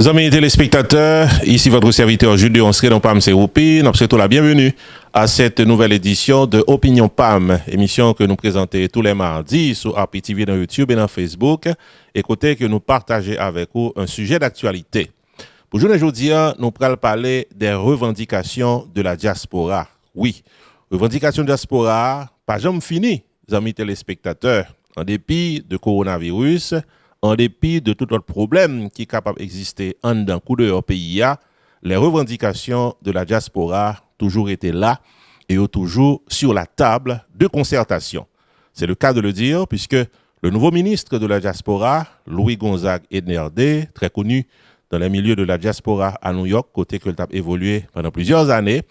Amis téléspectateurs, ici votre serviteur Julien Onsredon Pam Seroupi. Nous souhaitons la bienvenue à cette nouvelle édition de Opinion Pam, émission que nous présentons tous les mardis sur RPTV dans YouTube et dans Facebook. Écoutez que nous partageons avec vous un sujet d'actualité. Pour aujourd'hui, nous allons parler des revendications de la diaspora. Oui, revendications de la diaspora, pas jamais fini, amis téléspectateurs. En dépit de coronavirus, en dépit de tout autre problème qui est capable d'exister en d'un coup de pays, les revendications de la diaspora toujours été là et ont toujours sur la table de concertation. C'est le cas de le dire puisque le nouveau ministre de la diaspora, Louis Gonzague Ednerdé, très connu dans les milieux de la diaspora à New York, côté que il a évolué pendant plusieurs années,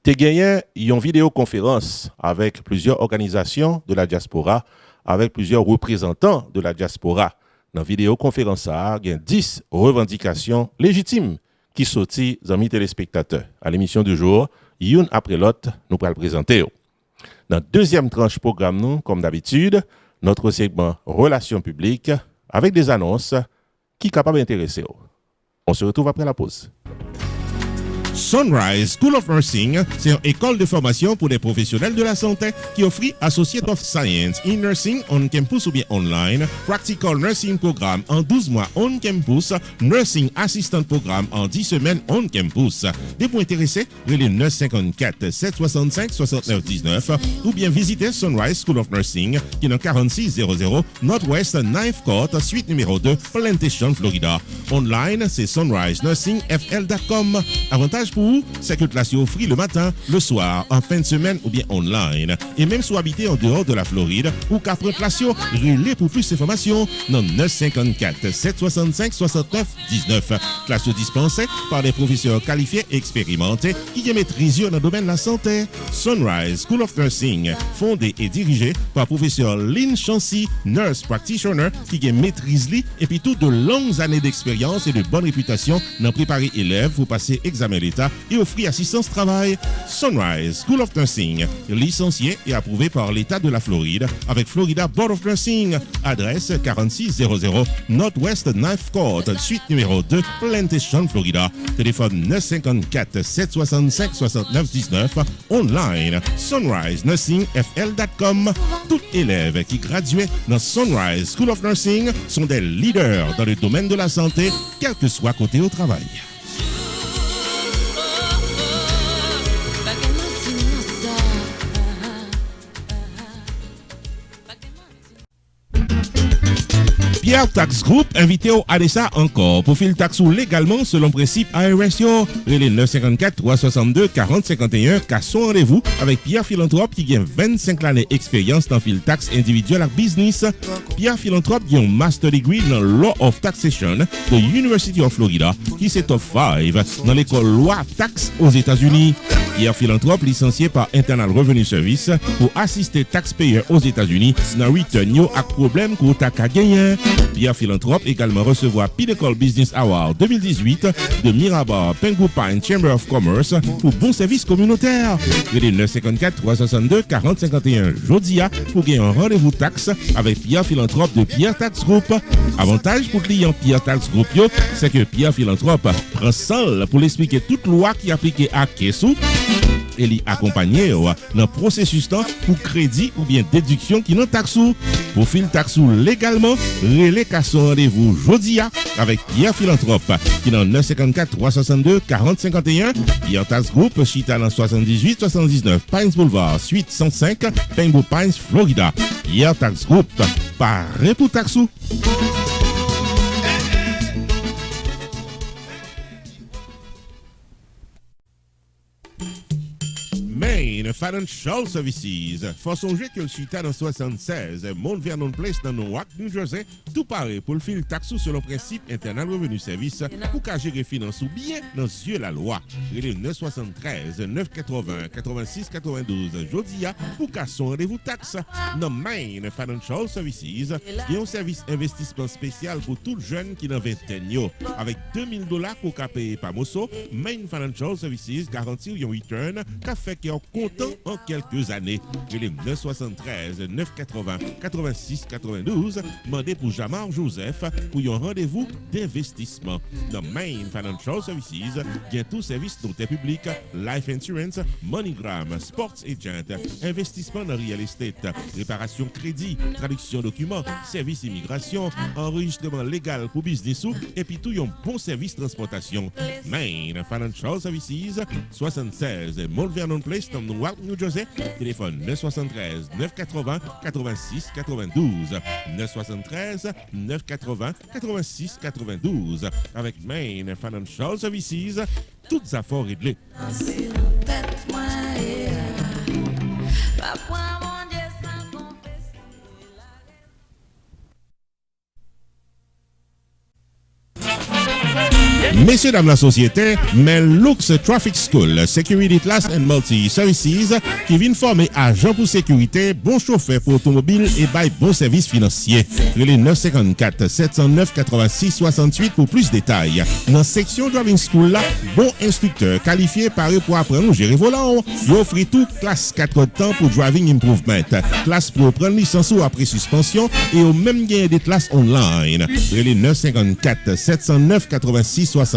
a gagné une vidéoconférence avec plusieurs organisations de la diaspora, avec plusieurs représentants de la diaspora. Dans la vidéoconférence, il y a 10 revendications légitimes qui sortent, amis téléspectateurs. À l'émission du jour, une après l'autre, nous allons présenter. Dans la deuxième tranche programme, nous, comme d'habitude, notre segment Relations publiques avec des annonces qui sont capables d'intéresser. On se retrouve après la pause. Sunrise School of Nursing, c'est une école de formation pour les professionnels de la santé qui offre Associate of Science in Nursing on campus ou bien online, Practical Nursing Programme en 12 mois on campus, Nursing Assistant Programme en 10 semaines on campus. Des points intéressés, relais 954 765 69 19 ou bien visitez Sunrise School of Nursing qui est dans 4600 Northwest 9th Court, suite numéro 2, Plantation, Florida. Online, c'est sunrisenursingfl.com. Avantage pour vous, c'est que classe est offert le matin, le soir, en fin de semaine ou bien online. Et même si vous habitez en dehors de la Floride ou qu'après classe, relais pour plus d'informations dans 954 765 69 19. Classe dispensée par des professeurs qualifiés et expérimentés qui maîtrisent dans le domaine de la santé. Sunrise School of Nursing, fondé et dirigé par professeur Lynn Chancy, nurse practitioner qui maîtrise et puis toutes de longues années d'expérience et de bonne réputation dans préparer élèves pour passer examen d'État et offrir assistance travail. Sunrise School of Nursing, licencié et approuvé par l'État de la Floride avec Florida Board of Nursing. Adresse 4600 Northwest 9th Court, suite numéro 2, Plantation, Florida. Téléphone 954 765 69 19. Online, sunrisenursingfl.com. Tout élève qui graduait dans Sunrise School of Nursing sont des leaders dans le domaine de la santé, quel que soit côté au travail. Pierre Tax Group invité au ADESA encore pour filer taxe légalement selon principe IRS. Relais 954 362 40 51 car son rendez-vous avec Pierre Philanthrope qui gagne 25 années d'expérience dans fil taxe individuel et business. Pierre Philanthrope a un master degree dans Law of Taxation de University of Florida qui s'est top 5 dans l'école loi taxe aux États-Unis. Pierre Philanthrope licencié par Internal Revenue Service pour assister taxpayers aux États-Unis dans return yo ak problème ko ta ka gagner. Pierre Philanthrope également recevoir Pinnacle Business Award 2018 de Mirabar Pengu Pine Chamber of Commerce pour bon service communautaire. Relais 954 362 40 51 Jodia pour gagner un rendez-vous taxe avec Pierre Philanthrope de Pierre Tax Group. Avantage pour client Pierre Tax Group c'est que Pierre Philanthrope prend seul pour l'expliquer toute loi qui applique à Kessou et l'y accompagner dans le processus pour crédit ou bien déduction qui n'ont taxou. Pour fil taxou légalement, relais qu'à son rendez-vous Jodia avec Pierre Philanthrope qui dans 954 362 40 51. Pierre Tax Group, Chita dans 78 79 Pines Boulevard, suite 105, Pengu Pines, Florida. Pierre Tax Group, paré pour taxou. Main Financial Services. Faut songer que le chita dans 76, Mount Vernon Place dans Newark, New Jersey, tout pareil pour le fil taxou selon principe Internal Revenue Service pour qu'à gérer finance ou bien dans yeux la loi. Il est 973 980 86 92 Jodia pour qu'à son rendez-vous taxe. Dans Main Financial Services, il y a un service investissement spécial pour tout jeune qui dans vingtaine avec $2000 pour qu'à payer par Mosso. Main Financial Services garantit un return qu'a fait qui est content en quelques années. Il est 973 980 86 92. Demandez pour Jacques Jamar Joseph pour un rendez-vous d'investissement. Dans Main Financial Services, il y a tout service noté public, life insurance, MoneyGram, sports agent, investissement dans real estate, réparation crédit, traduction documents, service immigration, enregistrement légal pour business et puis tout un bon service transportation. Main Financial Services, 76 Mount Vernon Place, dans Newark, New Jersey. Téléphone 973 980 86 92. 973 980 86 92. Avec Main Financial Services, toutes affaires réglées. Messieurs, dames, la société, mais Lux Traffic School, Security Class and Multi Services, qui vient former agents pour sécurité, bon chauffeur pour automobile et bail bon service financier. Les 954 709 86 68 pour plus de détails. Dans section Driving School, là, bon instructeur qualifié paré pour apprendre à gérer volant. Il offre tout classe 4 temps pour Driving Improvement, classe pour prendre licence ou après suspension et au même gain des classes online. Les 954 709 86 68.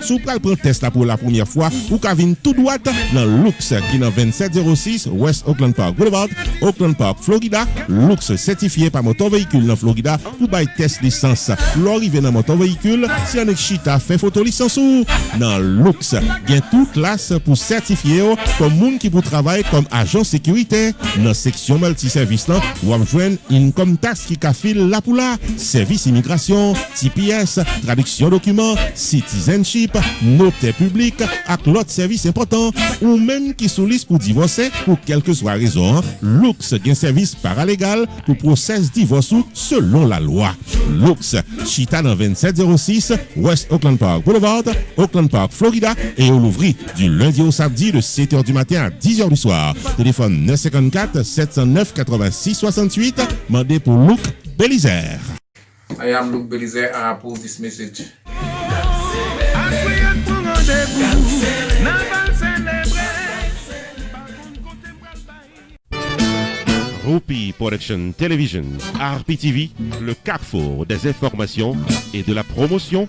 Sous pral prend test là pour la première fois, ou kavine tout droit dans Lux qui dans 2706 West Oakland Park Boulevard, Oakland Park, Florida. Lux certifié par moteur véhicule dans Florida pour bail test licence. L'arrivée dans moteur véhicule, si on est chita fait photo licence ou dans Lux, gain toute classe pour certifier comme monde qui pour travailler comme agent sécurité. Dans section multi-service là, ou joindre income tax qui kafil la pour la service immigration, TPS, traduction documents, citizenship, notaire public, avec l'autre service important, ou même qui sous liste pour divorcer, pour quelle que soit raison, Lux gain service paralégal pour process divorce selon la loi. Lux, chita dans 2706 West Oakland Park Boulevard, Oakland Park, Florida, et on l'ouvre du lundi au samedi de 7h du matin à 10h du soir. Téléphone 954 709 86 68, mandé pour Luc Belizer. I am Luke Belizer. I approve this message. Rupi Production Television, RPTV, le carrefour des informations et de la promotion.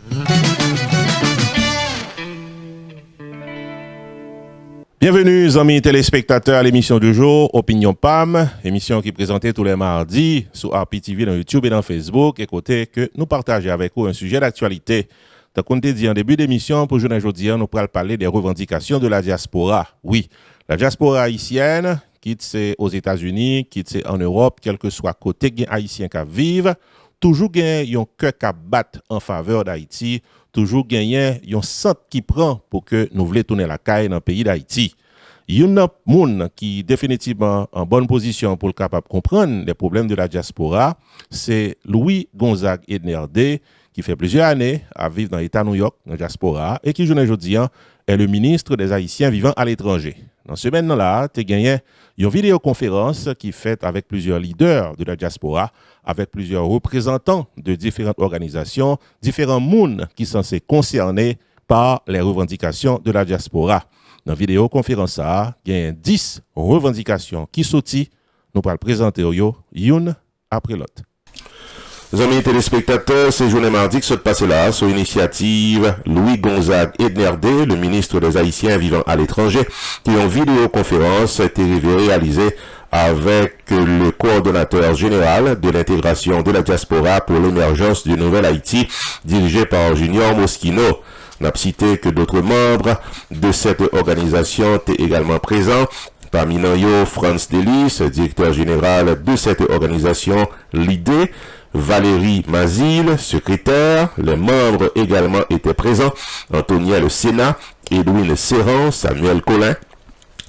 Bienvenue, amis téléspectateurs, à l'émission du jour, Opinion PAM, émission qui est présentée tous les mardis sur RPTV, dans YouTube et dans Facebook, et côté que nous partageons avec vous un sujet d'actualité. Donc, on t'a dit en début d'émission, pour aujourd'hui, nous pourrons parler des revendications de la diaspora. Oui, la diaspora haïtienne, quitte aux États-Unis, quitte en Europe, quel que soit côté haïtien qui vivent, toujours gagne un cœur qui bat en faveur d'Haïti, toujours gagne un centre qui prend pour que nous voulons tourner la caille dans le pays d'Haïti. Il y a un monde qui est définitivement en bonne position pour le capable comprendre les problèmes de la diaspora, c'est Louis Gonzague Ednerdé, qui fait plusieurs années à vivre dans l'État de New York, dans la diaspora, et qui, aujourd'hui, est le ministre des Haïtiens vivant à l'étranger. Dans ce semaine-là, tu as gagné une vidéoconférence qui est faite avec plusieurs leaders de la diaspora, avec plusieurs représentants de différentes organisations, différents mondes qui sont censés concernés par les revendications de la diaspora. Dans la vidéoconférence, il y a 10 revendications qui sortent. Nous allons présenter une après l'autre. Amis téléspectateurs, c'est journée mardi qui se passe là, sur initiative Louis Gonzague Ednerdé, le ministre des Haïtiens vivant à l'étranger, qui en vidéoconférence a été réalisée avec le coordonnateur général de l'intégration de la diaspora pour l'émergence du Nouvel Haïti, dirigé par Junior Moschino. On a cité que d'autres membres de cette organisation étaient également présents. Parmi nous, Franz Delis, directeur général de cette organisation, l'IDE, Valérie Mazil, secrétaire, les membres également étaient présents, Antonia Le Sénat, Edwin Serran, Samuel Collin,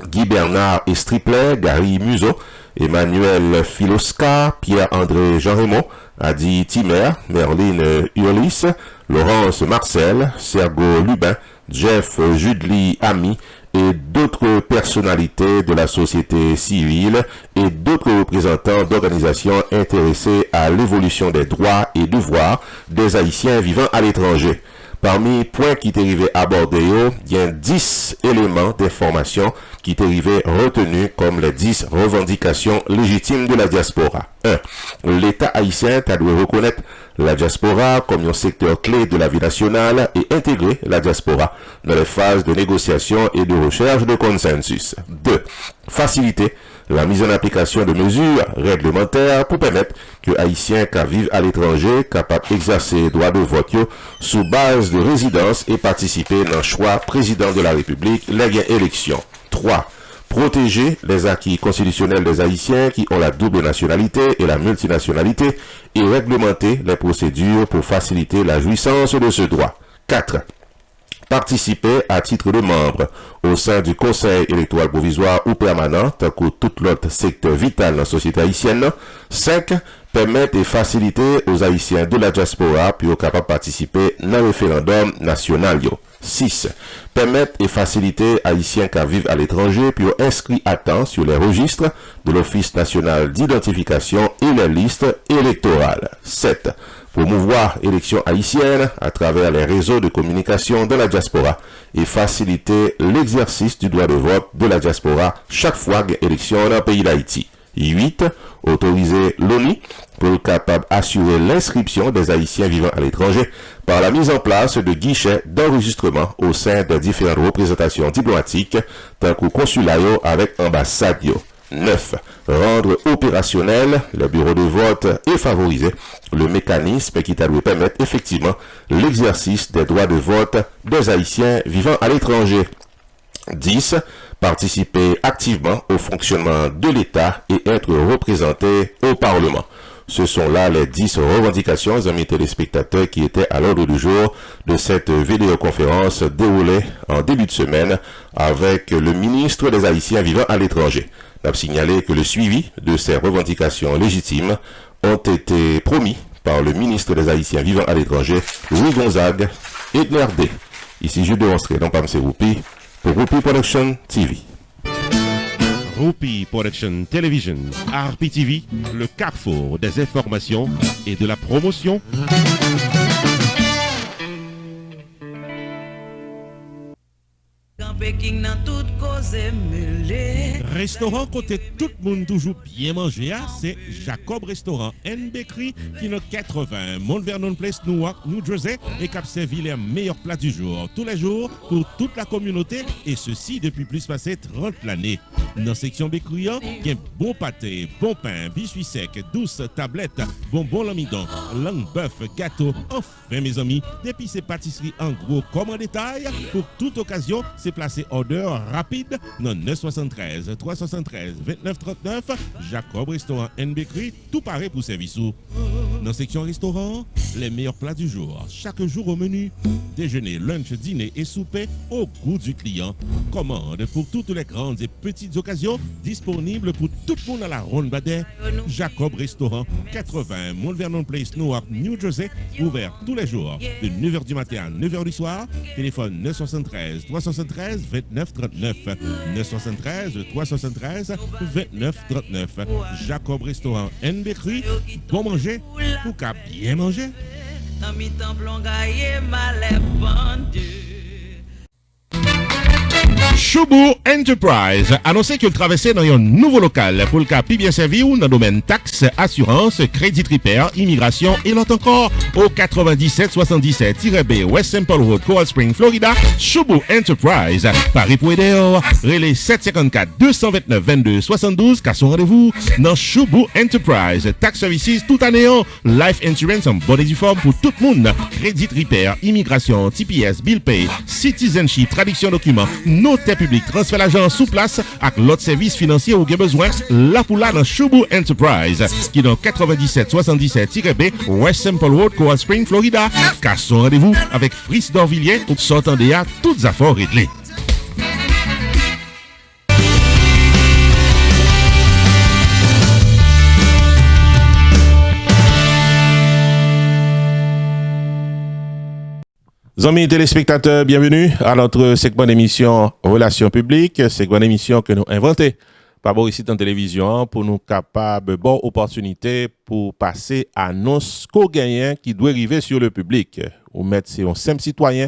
Guy Bernard Estripler, Gary Museau, Emmanuel Filoscar, Pierre-André Jean-Raymond, Adi Timer, Merline Hurlis, Laurence Marcel, Sergo Lubin, Jeff Judly Ami, et d'autres personnalités de la société civile et d'autres représentants d'organisations intéressées à l'évolution des droits et devoirs des Haïtiens vivant à l'étranger. Parmi les points qui étaient arrivés à aborder, il y a 10 éléments d'information qui est arrivé retenu comme les 10 revendications légitimes de la diaspora. 1. L'État haïtien doit reconnaître la diaspora comme un secteur clé de la vie nationale et intégrer la diaspora dans les phases de négociation et de recherche de consensus. 2. Faciliter la mise en application de mesures réglementaires pour permettre que Haïtiens qui vivent à l'étranger capables d'exercer droit de vote sous base de résidence et participer dans le choix président de la République, les élections. 3. Protéger les acquis constitutionnels des Haïtiens qui ont la double nationalité et la multinationalité et réglementer les procédures pour faciliter la jouissance de ce droit. 4. Participer à titre de membre au sein du Conseil électoral provisoire ou permanent, tant que tout l'autre secteur vital dans la société haïtienne. 5. Permettre et faciliter aux Haïtiens de la diaspora pour être capables de participer dans le référendum national. 6. Permettre et faciliter Haïtiens qui vivent à l'étranger pour inscrire à temps sur les registres de l'Office national d'identification et les listes électorales. 7. Promouvoir l'élection haïtienne à travers les réseaux de communication de la diaspora et faciliter l'exercice du droit de vote de la diaspora chaque fois qu'il y a élection dans le pays d'Haïti. 8. Autoriser l'ONU pour être capable d'assurer l'inscription des Haïtiens vivant à l'étranger par la mise en place de guichets d'enregistrement au sein de différentes représentations diplomatiques, tant que consulat avec ambassade. 9. Rendre opérationnel le bureau de vote et favoriser le mécanisme qui doit permettre effectivement l'exercice des droits de vote des Haïtiens vivant à l'étranger. 10. Participer activement au fonctionnement de l'État et être représenté au Parlement. Ce sont là les 10 revendications, amis téléspectateurs, qui étaient à l'ordre du jour de cette vidéoconférence déroulée en début de semaine avec le ministre des Haïtiens vivant à l'étranger. On a signalé que le suivi de ces revendications légitimes ont été promis par le ministre des Haïtiens vivant à l'étranger, Louis Gonzague et NRD. Ici, Jules de Onsré, dans Pam Roupi, pour Roupi Production TV. Roupi Production Television, RPTV, le carrefour des informations et de la promotion. Restaurant côté tout le monde toujours bien manger, c'est Jacob Restaurant and Bakery qui est 80 Mount Vernon Place, Newark, New Jersey et qui servi les meilleurs plats du jour, tous les jours pour toute la communauté et ceci depuis plus passé 30 l'année. Dans la section bakery, il y a bon pâté, bon pain, biscuits secs, douces tablettes, bonbons l'amidon, langue bœuf, gâteau. Enfin mes amis, depuis ces pâtisseries en gros comme en détail, pour toute occasion, c'est placé order rapide dans 973 373 2939 Jacob Restaurant and Bakery, tout pareil pour service. Dans la section restaurant, les meilleurs plats du jour, chaque jour au menu, déjeuner, lunch, dîner et souper au goût du client. Commande pour toutes les grandes et petites occasions, disponibles pour tout le monde à la ronde Badet. Jacob Restaurant, 80 Mount Vernon Place, Newark, New Jersey, ouvert tous les jours de 9h du matin à 9h du soir. Téléphone 973 373 2939 973 373 2939. Jacob Restaurant and Bakery, bon manger pour qu'à bien manger. Choubou Enterprise annoncé qu'il traversait dans un nouveau local pour le cas bien servi ou dans le domaine taxes, assurance, crédit repair, immigration et l'autre encore au 9777-B West Simple Road, Coral Spring, Florida. Choubou Enterprise, Paris pour aider, relais 754-229-22-72 car son rendez-vous dans Choubou Enterprise. Tax Services tout année, life insurance en bonne et due forme pour tout le monde, crédit repair, immigration, TPS, bill pay, citizenship, traduction documents, notaire public, transfert l'argent sous place avec l'autre service financier ou bien besoin, là pour là dans Choubou Enterprise, qui est dans 9777-B West Simple Road, Coral Spring, Florida. Car son rendez-vous avec Fritz Dorvilliers, sortant des toutes affaires réglées. Amis téléspectateurs, bienvenue à notre segment d'émission Relations publiques, segment d'émission que nous inventons par Boris en télévision pour nous capables bonne opportunité pour passer annonce qu'au gagnant qui doit arriver sur le public. Ou mettre c'est un simple citoyen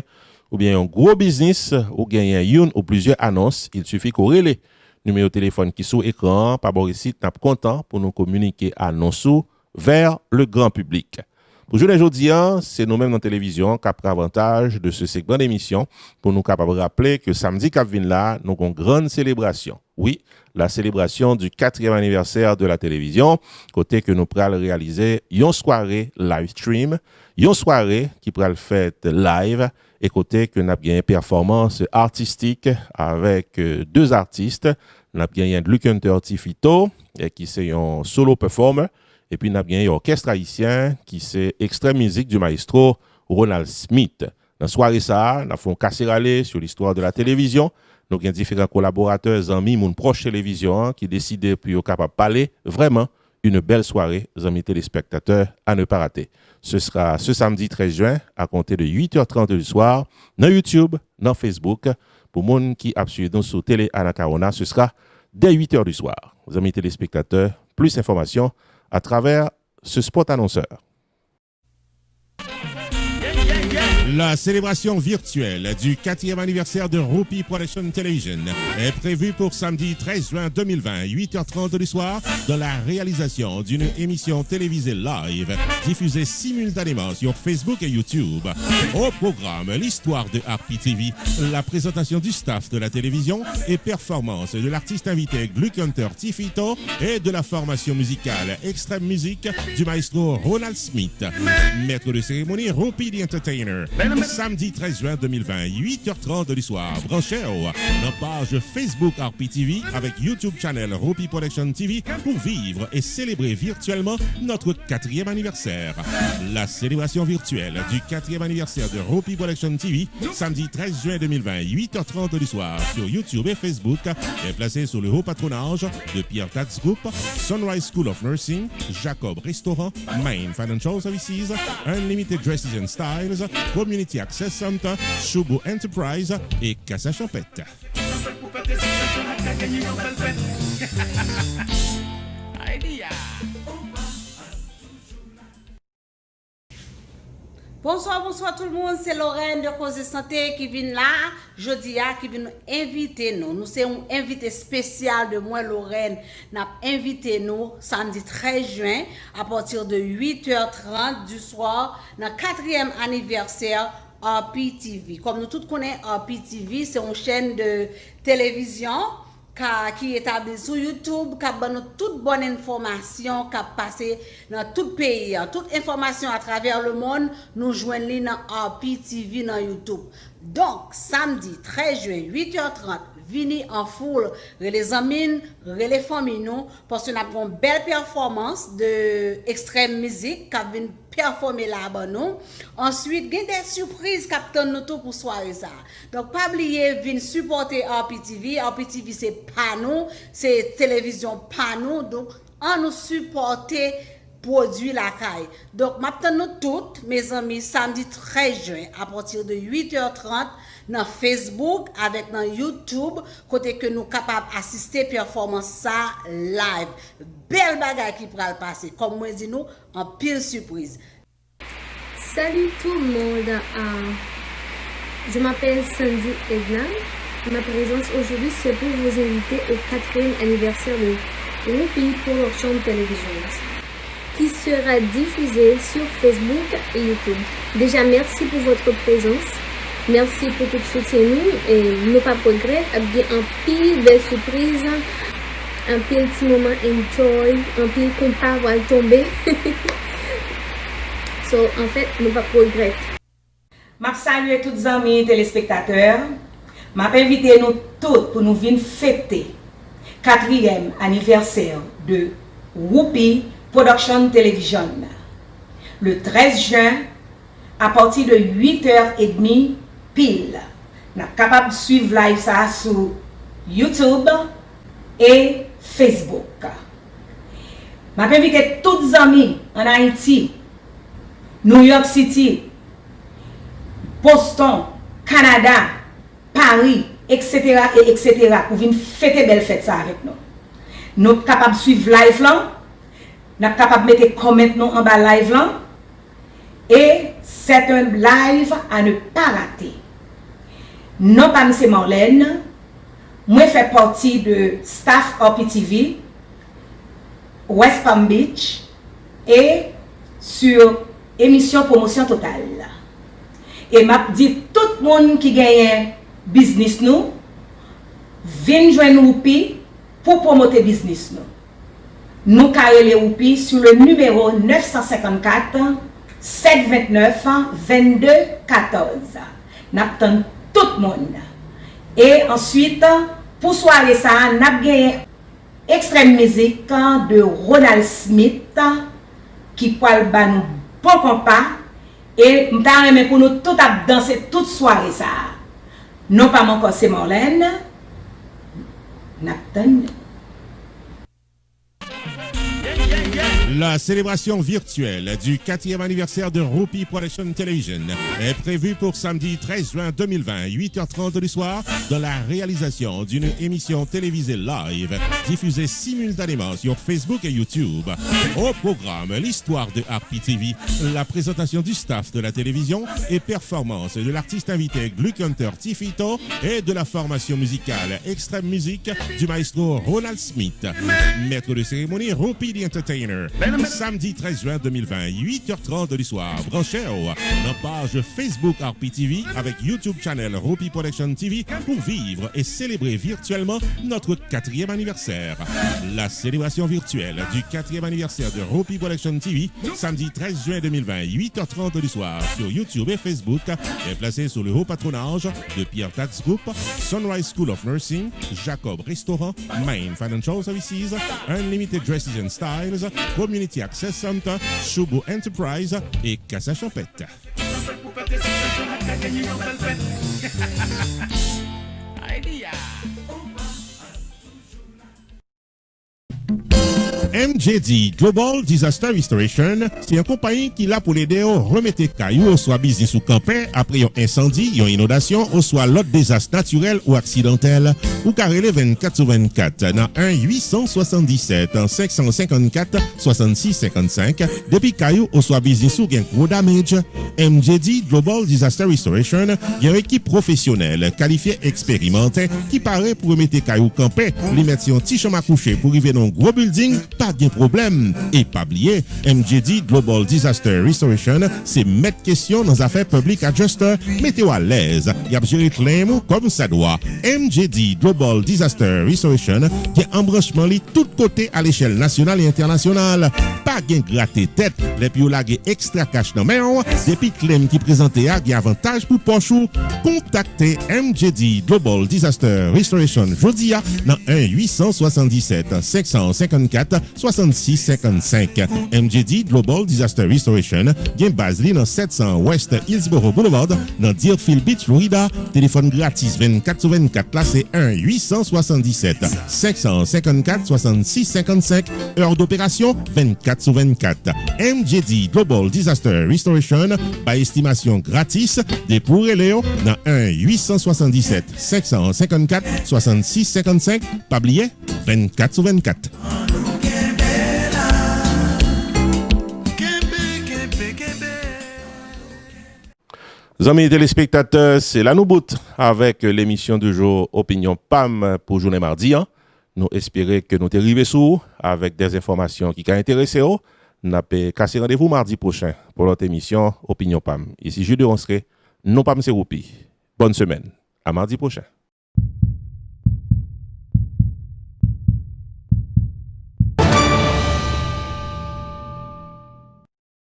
ou bien un gros business ou gagner une ou plusieurs annonces, il suffit qu'on relève numéro de téléphone qui est sur l'écran, par ici, nous sommes contents pour nous communiquer annonces vers le grand public. Pour aujourd'hui, c'est nous-mêmes dans la télévision qui avons avantage de ce segment d'émission pour nous capables rappeler que samedi qui vient là, nous avons une grande célébration. Oui, la célébration du 4e anniversaire de la télévision, côté que nous pourrons réaliser une soirée live stream, une soirée qui pourra le faire live, et côté que nous avons une performance artistique avec deux artistes. Nous avons gagné Luke Hunter Tifito, qui c'est un solo performer. Et puis, nous avons un orchestre haïtien qui c'est extrême musique du maestro Ronald Smith. Dans la soirée, ça, nous avons cassé râler sur l'histoire de la télévision. Nous avons différents collaborateurs, amis, mon proche télévision, qui décident puis au capable de parler. Vraiment, une belle soirée, amis téléspectateurs, à ne pas rater. Ce sera ce samedi 13 juin, à compter de 8h30 du soir, dans YouTube, dans Facebook. Pour les gens qui suivi nous sur Télé Anacarona, ce sera dès 8h du soir. Amis téléspectateurs, plus d'informations à travers ce spot annonceur. La célébration virtuelle du 4e anniversaire de Rupee Production Television est prévue pour samedi 13 juin 2020, 8h30 du soir, dans la réalisation d'une émission télévisée live diffusée simultanément sur Facebook et YouTube. Au programme, l'histoire de RPTV, la présentation du staff de la télévision et performance de l'artiste invité Luke Hunter Tifito et de la formation musicale Extreme Music du maestro Ronald Smith. Maître de cérémonie, Rupee the Entertainer. Samedi 13 juin 2020, 8h30 du soir, branchez dans page Facebook RPTV avec YouTube channel Rupee Production TV pour vivre et célébrer virtuellement notre 4e anniversaire. La célébration virtuelle du 4e anniversaire de Rupee Production TV, samedi 13 juin 2020, 8h30 du soir sur YouTube et Facebook, est placée sous le haut patronage de Pierre Tax Group, Sunrise School of Nursing, Jacob Restaurant, Main Financial Services, Unlimited Dresses and Styles, Community Access Center, Choubo Enterprise et Casa Champette. Bonsoir tout le monde, c'est Lorraine de Cause Santé qui vient là, jeudi qui vient nous inviter nous. Nous sommes un invité spécial de moi Lorraine. Nous avons invité nous samedi 13 juin à partir de 8h30 du soir dans le 4e anniversaire RPTV. Comme nous tous connaissons RPTV, c'est une chaîne de télévision qui est établie sur YouTube, qui a donné toute bonne information qui a passé dans tout le pays. Toute information à travers le monde, nous joignons dans RPTV dans YouTube. Donc, samedi 13 juin, 8h30, venez en foule, les amis, les familles, parce que nous avons une belle performance de extrême musique qui vient performer là-bas. Ensuite, il y a des surprises qui attendent nous tout pour soirée ça. Donc, pas oublier, venez supporter RPTV. RPTV, c'est pas nous, c'est télévision pas nous. Donc, on nous supporter produit la caille. Donc, maintenant, nous toutes, mes amis, samedi 13 juin, à partir de 8h30, dans Facebook, avec dans YouTube, côté que nous capables d'assister performance ça live. Belle bagaille qui pourra le passer. Comme moi dis nous, en pile surprise. Salut tout le monde. Je m'appelle Sandy Edna. Ma présence aujourd'hui, c'est pour vous inviter au 4e anniversaire de Rupee Production Television, qui sera diffusé sur Facebook et YouTube. Déjà, merci pour votre présence. Merci pour tout soutien nous et nous pas de regret. Bien un pile de surprises, un pile petit moment enjoy, un pile qu'on pas va tomber. So, en fait, nous pas de regret. Je salue tous les amis téléspectateurs. Je invite nous tous pour nous venir fêter le 4e anniversaire de Rupee Production Television. Le 13 juin, à partir de 8h30 pile, nous sommes capables de suivre live ça sur YouTube et Facebook. Je invite tous les amis en Haïti, New York City, Boston, Canada, Paris, etc. pour venir fêter belle fête ça avec nous. Nous sommes capables de suivre live là. Nous sommes capables de mettre commentaires en bas live là. Et c'est un live à ne pas rater. Non pas M. Marlène. Moi, je fais partie de staff RPTV, West Palm Beach, et sur émission Promotion Totale. Et m'a dit tout le monde qui gagne business nous, viens joindre Whoopi pour promouvoir business nous. Nous carré les Whoopi sur le numéro 954 729 22 14. N'attend tout le monde. Et ensuite, pour soirée ça, nous avons gagné extrême musique de Ronald Smith qui parle de nous bon compas. Et nous avons pour nous tout à danser toute soirée ça. Non pas mon c'est Marlène. Nathan. La célébration virtuelle du 4e anniversaire de Whoopi Production Television est prévue pour samedi 13 juin 2020, 8h30 du soir, dans la réalisation d'une émission télévisée live diffusée simultanément sur Facebook et YouTube. Au programme, l'histoire de RPTV, la présentation du staff de la télévision et performance de l'artiste invité Gluck Hunter Tifito et de la formation musicale Extreme Music du maestro Ronald Smith. Maître de cérémonie, Whoopi the Entertainer. Samedi 13 juin 2020, 8h30 du soir, branchez dans page Facebook RPTV avec YouTube channel Whoopi Production TV pour vivre et célébrer virtuellement notre 4e anniversaire. La célébration virtuelle du 4e anniversaire de Whoopi Production TV, samedi 13 juin 2020, 8h30 du soir sur YouTube et Facebook, est placée sous le haut patronage de Pierre Tax Group, Sunrise School of Nursing, Jacob Restaurant, Main Financial Services, Unlimited Dresses and Styles, Community Access Center, Choubo Enterprise et Casa Champette. MJD Global Disaster Restoration, c'est une compagnie qui l'a pour l'aider à remettre cailloux, soit business ou campé après un incendie, une inondation, ou soit l'autre désastre naturel ou accidentel, ou carré 24/24 dans 1-877-554-6655, depuis cailloux, ou soit business ou gain gros damage. MJD Global Disaster Restoration, il y a une équipe professionnelle, qualifiée, expérimentée, qui paraît pour remettre cailloux campé, les mettre sur un petit chemin à coucher pour arriver dans un gros building, pas de problème. Et pas oublier, MJD Global Disaster Restoration, c'est mettre question dans affaires publiques adjuster, mettez-vous à l'aise. Il y a géré claim comme ça doit. MJD Global Disaster Restoration, qui est embranchement li tout côté à l'échelle nationale et internationale. Pas gain gratter tête, les puis la extra cash dans main, depuis claim qui présenté à avantage pour pochou. Contactez MJD Global Disaster Restoration Jodia dans 1-877-554-6655. MJD Global Disaster Restoration, gen base li dans 700 West Hillsborough Boulevard, dans Deerfield Beach, Florida. Téléphone gratis 24/24, là c'est 1-877-554-6655. Heure d'opération 24/24. MJD Global Disaster Restoration, par estimation gratis, des pour Léo dans 1-877-554-6655. Pas oublier 24/24. Amis téléspectateurs, c'est là nous bout avec l'émission du jour Opinion PAM pour journée mardi. Nous espérons que nous arrivés sous avec des informations qui ont intéressé. Nous avons cassé rendez-vous mardi prochain pour notre émission Opinion PAM. Ici Jules de Onsré, non pas M. Whoopi. Bonne semaine. À mardi prochain.